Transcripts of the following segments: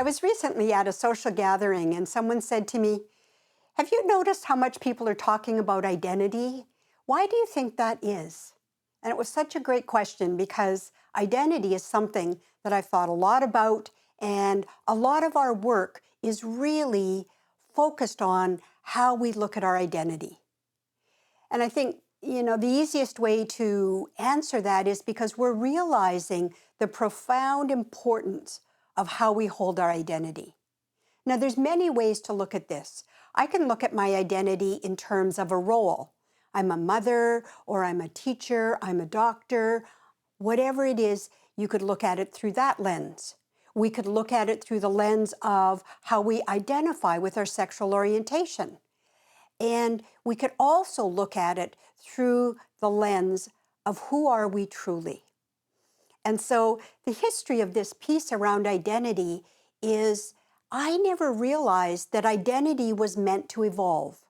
was recently at a social gathering and someone said to me, "Have you noticed how much people are talking about identity? Why do you think that is?" And it was such a great question because identity is something that I've thought a lot about, and a lot of our work is really focused on how we look at our identity. And I think, the easiest way to answer that is because we're realizing the profound importance of how we hold our identity. Now, there's many ways to look at this. I can look at my identity in terms of a role. I'm a mother, or I'm a teacher, I'm a doctor, whatever it is, you could look at it through that lens. We could look at it through the lens of how we identify with our sexual orientation. And we could also look at it through the lens of who are we truly. And so the history of this piece around identity is I never realized that identity was meant to evolve.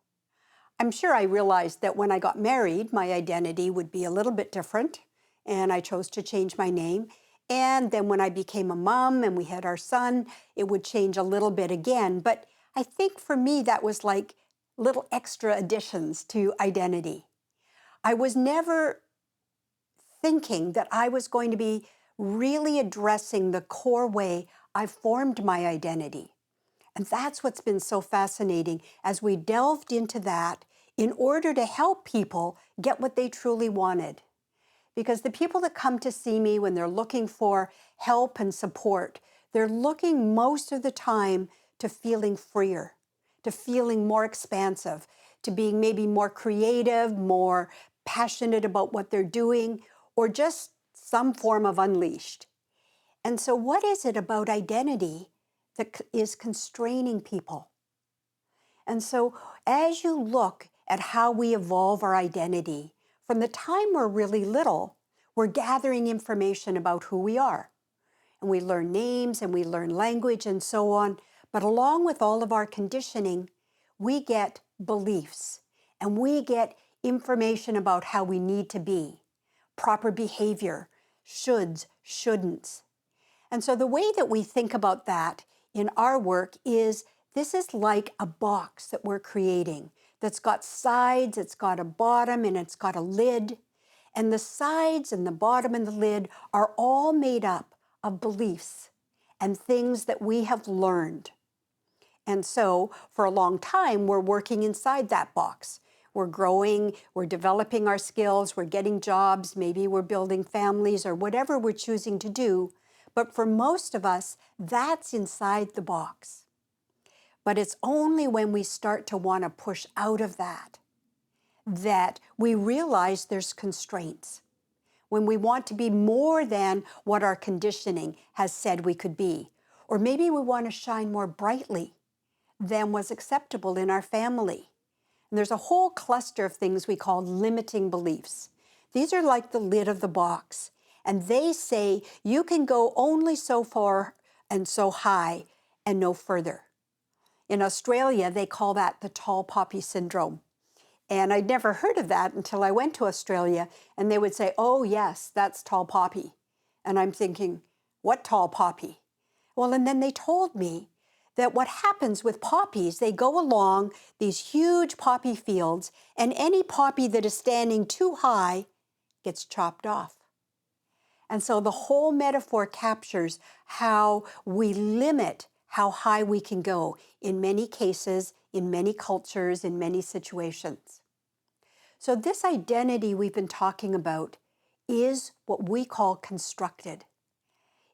I'm sure I realized that when I got married, my identity would be a little bit different, and I chose to change my name. And then when I became a mom and we had our son, it would change a little bit again. But I think for me, that was like little extra additions to identity. I was never thinking that I was going to be really addressing the core way I formed my identity. And that's what's been so fascinating as we delved into that in order to help people get what they truly wanted. Because the people that come to see me when they're looking for help and support, they're looking most of the time to feeling freer, to feeling more expansive, to being maybe more creative, more passionate about what they're doing, or just some form of unleashed. And so, what is it about identity that is constraining people? And so, as you look at how we evolve our identity, from the time we're really little, we're gathering information about who we are. And we learn names and we learn language and so on. But along with all of our conditioning, we get beliefs and we get information about how we need to be, proper behavior, shoulds, shouldn'ts. And so the way that we think about that in our work is this is like a box that we're creating that's got sides, it's got a bottom, and it's got a lid. And the sides and the bottom and the lid are all made up of beliefs and things that we have learned. And so for a long time, we're working inside that box. We're growing, we're developing our skills, we're getting jobs, maybe we're building families or whatever we're choosing to do. But for most of us, that's inside the box. But it's only when we start to want to push out of that we realize there's constraints. When we want to be more than what our conditioning has said we could be. Or maybe we want to shine more brightly than was acceptable in our family. And there's a whole cluster of things we call limiting beliefs. These are like the lid of the box. And they say you can go only so far and so high and no further. In Australia, they call that the tall poppy syndrome. And I'd never heard of that until I went to Australia, and they would say, "Oh yes, that's tall poppy." And I'm thinking, what tall poppy? Well, and then they told me that what happens with poppies, they go along these huge poppy fields, and any poppy that is standing too high gets chopped off. And so the whole metaphor captures how we limit how high we can go in many cases, in many cultures, in many situations. So this identity we've been talking about is what we call constructed.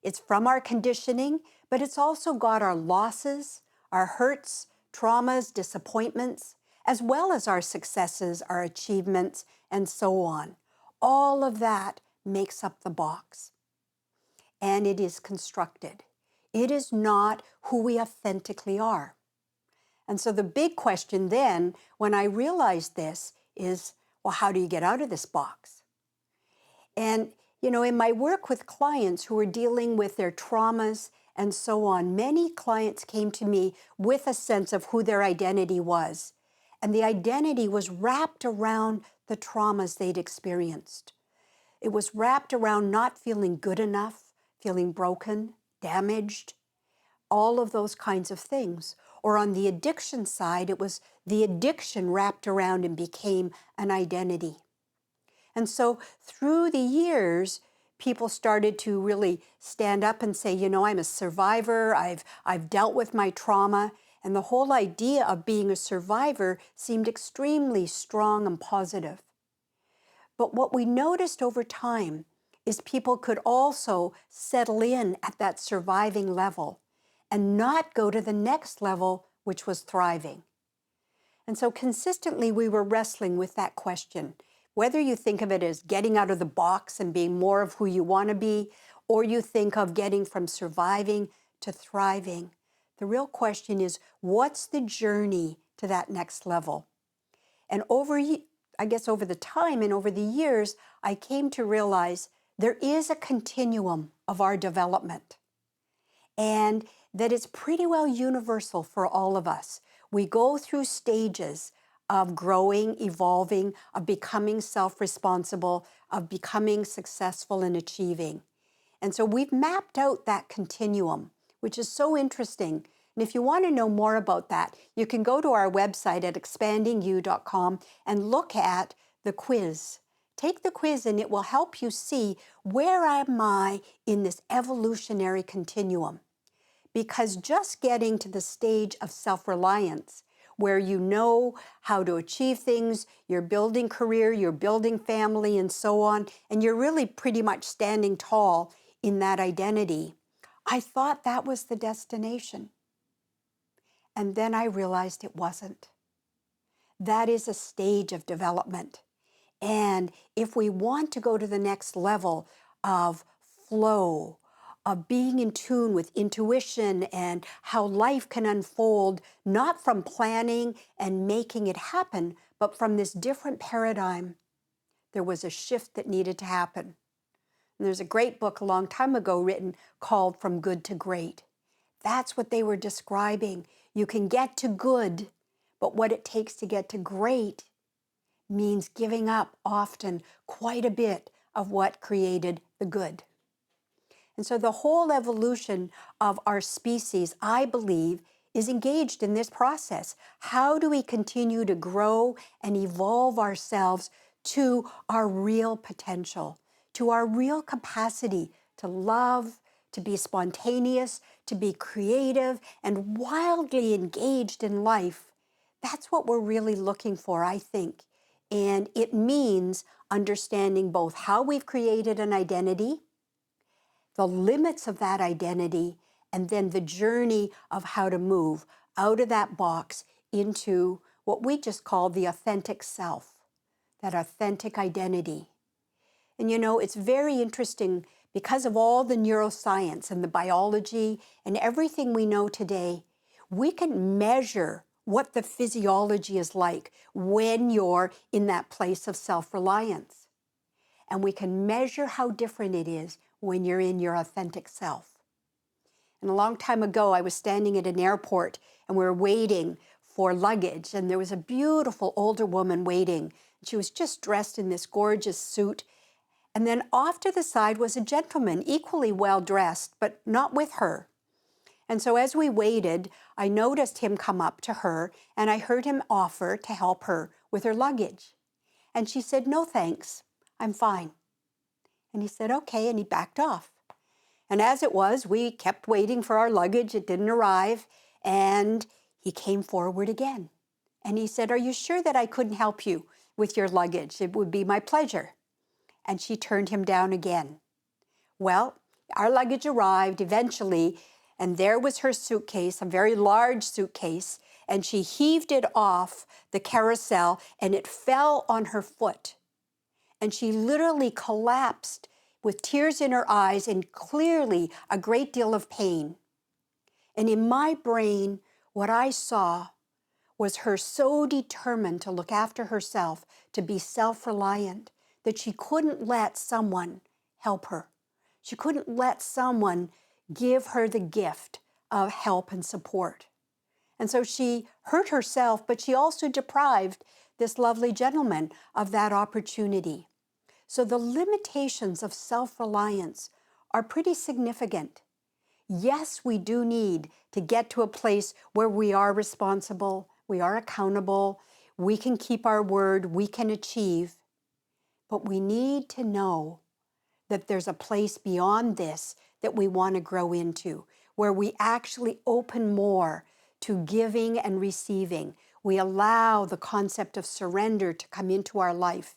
It's from our conditioning, but it's also got our losses, our hurts, traumas, disappointments, as well as our successes, our achievements, and so on. All of that makes up the box. And it is constructed. It is not who we authentically are. And so the big question then, when I realized this, is, well, how do you get out of this box? And, in my work with clients who are dealing with their traumas and so on, many clients came to me with a sense of who their identity was. And the identity was wrapped around the traumas they'd experienced. It was wrapped around not feeling good enough, feeling broken, damaged, all of those kinds of things. Or on the addiction side, it was the addiction wrapped around and became an identity. And so through the years, people started to really stand up and say, you know, I'm a survivor, I've dealt with my trauma. And the whole idea of being a survivor seemed extremely strong and positive. But what we noticed over time is people could also settle in at that surviving level and not go to the next level, which was thriving. And so consistently we were wrestling with that question. Whether you think of it as getting out of the box and being more of who you want to be, or you think of getting from surviving to thriving, the real question is, what's the journey to that next level? And over the time and over the years, I came to realize there is a continuum of our development, and that it's pretty well universal for all of us. We go through stages of growing, evolving, of becoming self-responsible, of becoming successful and achieving. And so we've mapped out that continuum, which is so interesting. And if you want to know more about that, you can go to our website at expandingyou.com and look at the quiz. Take the quiz and it will help you see, where am I in this evolutionary continuum? Because just getting to the stage of self-reliance, where you know how to achieve things, you're building career, you're building family, and so on, and you're really pretty much standing tall in that identity, I thought that was the destination. And then I realized it wasn't. That is a stage of development. And if we want to go to the next level of flow, of being in tune with intuition and how life can unfold, not from planning and making it happen, but from this different paradigm, there was a shift that needed to happen. And there's a great book a long time ago written called From Good to Great. That's what they were describing. You can get to good, but what it takes to get to great means giving up often quite a bit of what created the good. And so the whole evolution of our species, I believe, is engaged in this process. How do we continue to grow and evolve ourselves to our real potential, to our real capacity to love, to be spontaneous, to be creative, and wildly engaged in life? That's what we're really looking for, I think. And it means understanding both how we've created an identity, the limits of that identity, and then the journey of how to move out of that box into what we just call the authentic self, that authentic identity. And you know, it's very interesting because of all the neuroscience and the biology and everything we know today, we can measure what the physiology is like when you're in that place of self-reliance. And we can measure how different it is when you're in your authentic self. And a long time ago, I was standing at an airport and we were waiting for luggage, and there was a beautiful older woman waiting. She was just dressed in this gorgeous suit. And then off to the side was a gentleman, equally well dressed, but not with her. And so as we waited, I noticed him come up to her, and I heard him offer to help her with her luggage. And she said, "No, thanks, I'm fine." And he said, "Okay," and he backed off. And as it was, we kept waiting for our luggage. It didn't arrive, and he came forward again. And he said, "Are you sure that I couldn't help you with your luggage? It would be my pleasure." And she turned him down again. Well, our luggage arrived eventually, and there was her suitcase, a very large suitcase, and she heaved it off the carousel, and it fell on her foot. And she literally collapsed with tears in her eyes and clearly a great deal of pain. And in my brain, what I saw was her so determined to look after herself, to be self-reliant, that she couldn't let someone help her. She couldn't let someone give her the gift of help and support. And so she hurt herself, but she also deprived this lovely gentleman of that opportunity. So the limitations of self-reliance are pretty significant. Yes, we do need to get to a place where we are responsible, we are accountable, we can keep our word, we can achieve, but we need to know that there's a place beyond this that we want to grow into, where we actually open more to giving and receiving. We allow the concept of surrender to come into our life.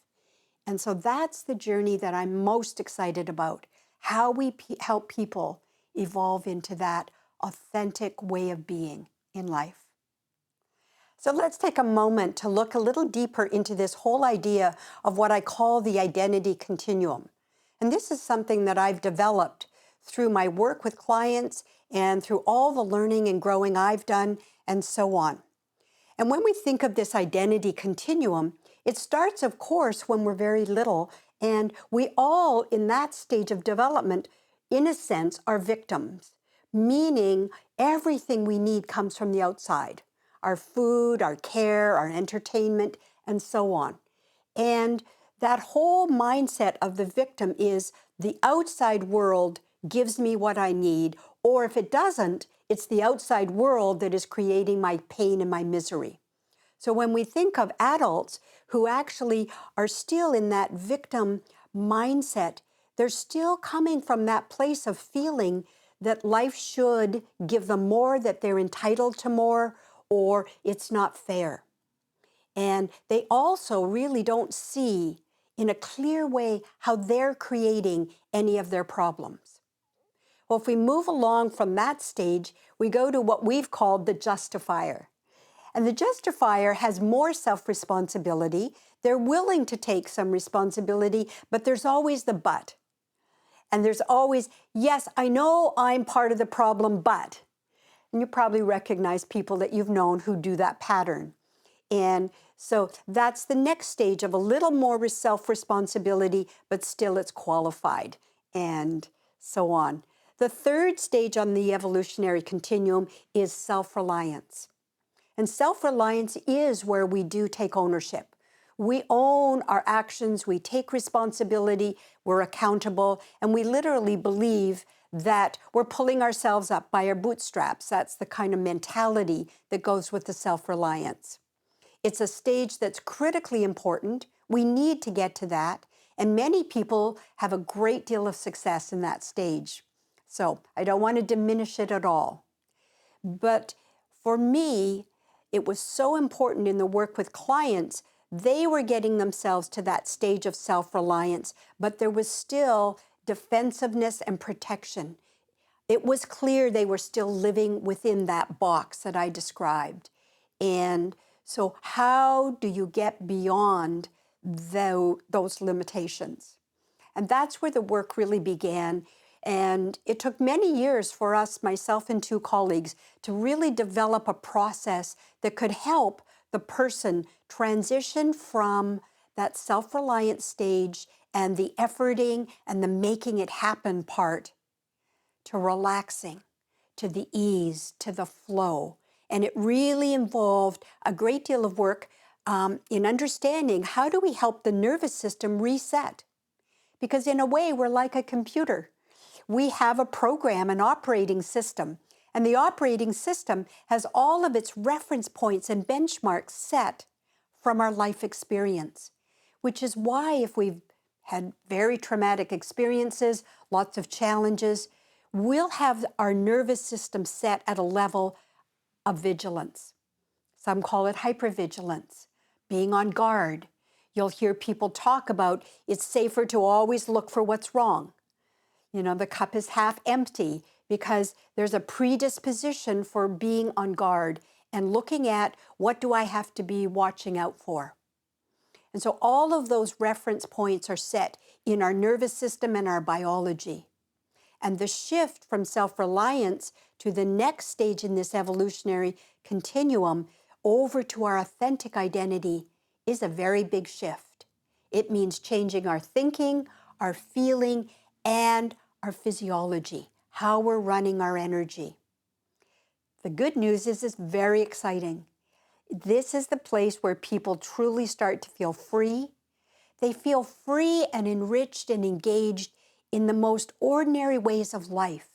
And so that's the journey that I'm most excited about, how we help people evolve into that authentic way of being in life. So let's take a moment to look a little deeper into this whole idea of what I call the identity continuum. And this is something that I've developed through my work with clients and through all the learning and growing I've done and so on. And when we think of this identity continuum, it starts, of course, when we're very little, and we all, in that stage of development, in a sense, are victims, meaning everything we need comes from the outside, our food, our care, our entertainment, and so on. And that whole mindset of the victim is the outside world gives me what I need, or if it doesn't, it's the outside world that is creating my pain and my misery. So when we think of adults who actually are still in that victim mindset, they're still coming from that place of feeling that life should give them more, that they're entitled to more, or it's not fair. And they also really don't see in a clear way how they're creating any of their problems. Well, if we move along from that stage, we go to what we've called the justifier. And the justifier has more self-responsibility. They're willing to take some responsibility, but there's always the but. And there's always, yes, I know I'm part of the problem, but. And you probably recognize people that you've known who do that pattern. And so that's the next stage of a little more self-responsibility, but still it's qualified, and so on. The third stage on the evolutionary continuum is self-reliance. And self-reliance is where we do take ownership. We own our actions, we take responsibility, we're accountable, and we literally believe that we're pulling ourselves up by our bootstraps. That's the kind of mentality that goes with the self-reliance. It's a stage that's critically important. We need to get to that. And many people have a great deal of success in that stage. So I don't want to diminish it at all. But for me, it was so important in the work with clients. They were getting themselves to that stage of self-reliance, but there was still defensiveness and protection. It was clear they were still living within that box that I described. And so how do you get beyond those limitations? And that's where the work really began. And it took many years for us, myself and two colleagues, to really develop a process that could help the person transition from that self-reliant stage and the efforting and the making it happen part to relaxing, to the ease, to the flow. And it really involved a great deal of work in understanding how do we help the nervous system reset? Because in a way, we're like a computer. We have a program, an operating system, and the operating system has all of its reference points and benchmarks set from our life experience, which is why if we've had very traumatic experiences, lots of challenges, we'll have our nervous system set at a level of vigilance. Some call it hypervigilance, being on guard. You'll hear people talk about it's safer to always look for what's wrong. You know, the cup is half empty because there's a predisposition for being on guard and looking at what do I have to be watching out for. And so all of those reference points are set in our nervous system and our biology. And the shift from self-reliance to the next stage in this evolutionary continuum over to our authentic identity is a very big shift. It means changing our thinking, our feeling, and our physiology, how we're running our energy. The good news is it's very exciting. This is the place where people truly start to feel free. They feel free and enriched and engaged in the most ordinary ways of life.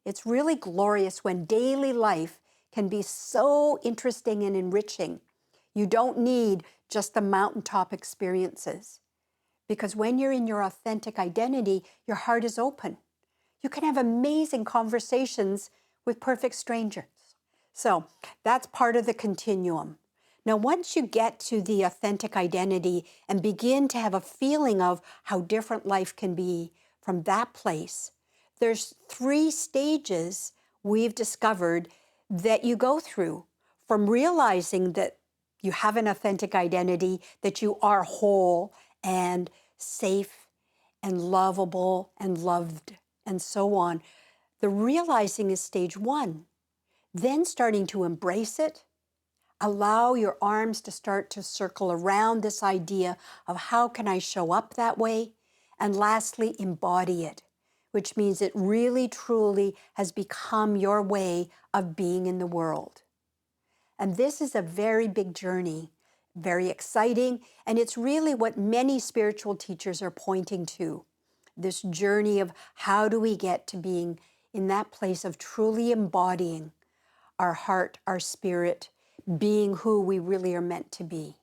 It's really glorious when daily life can be so interesting and enriching. You don't need just the mountaintop experiences, because when you're in your authentic identity, your heart is open. You can have amazing conversations with perfect strangers. So that's part of the continuum. Now, once you get to the authentic identity and begin to have a feeling of how different life can be from that place, there's 3 stages we've discovered that you go through, from realizing that you have an authentic identity, that you are whole and safe and lovable and loved and so on. The realizing is stage 1. Then starting to embrace it, allow your arms to start to circle around this idea of how can I show up that way? And lastly, embody it, which means it really truly has become your way of being in the world. And this is a very big journey, very exciting, and it's really what many spiritual teachers are pointing to. This journey of how do we get to being in that place of truly embodying our heart, our spirit, being who we really are meant to be.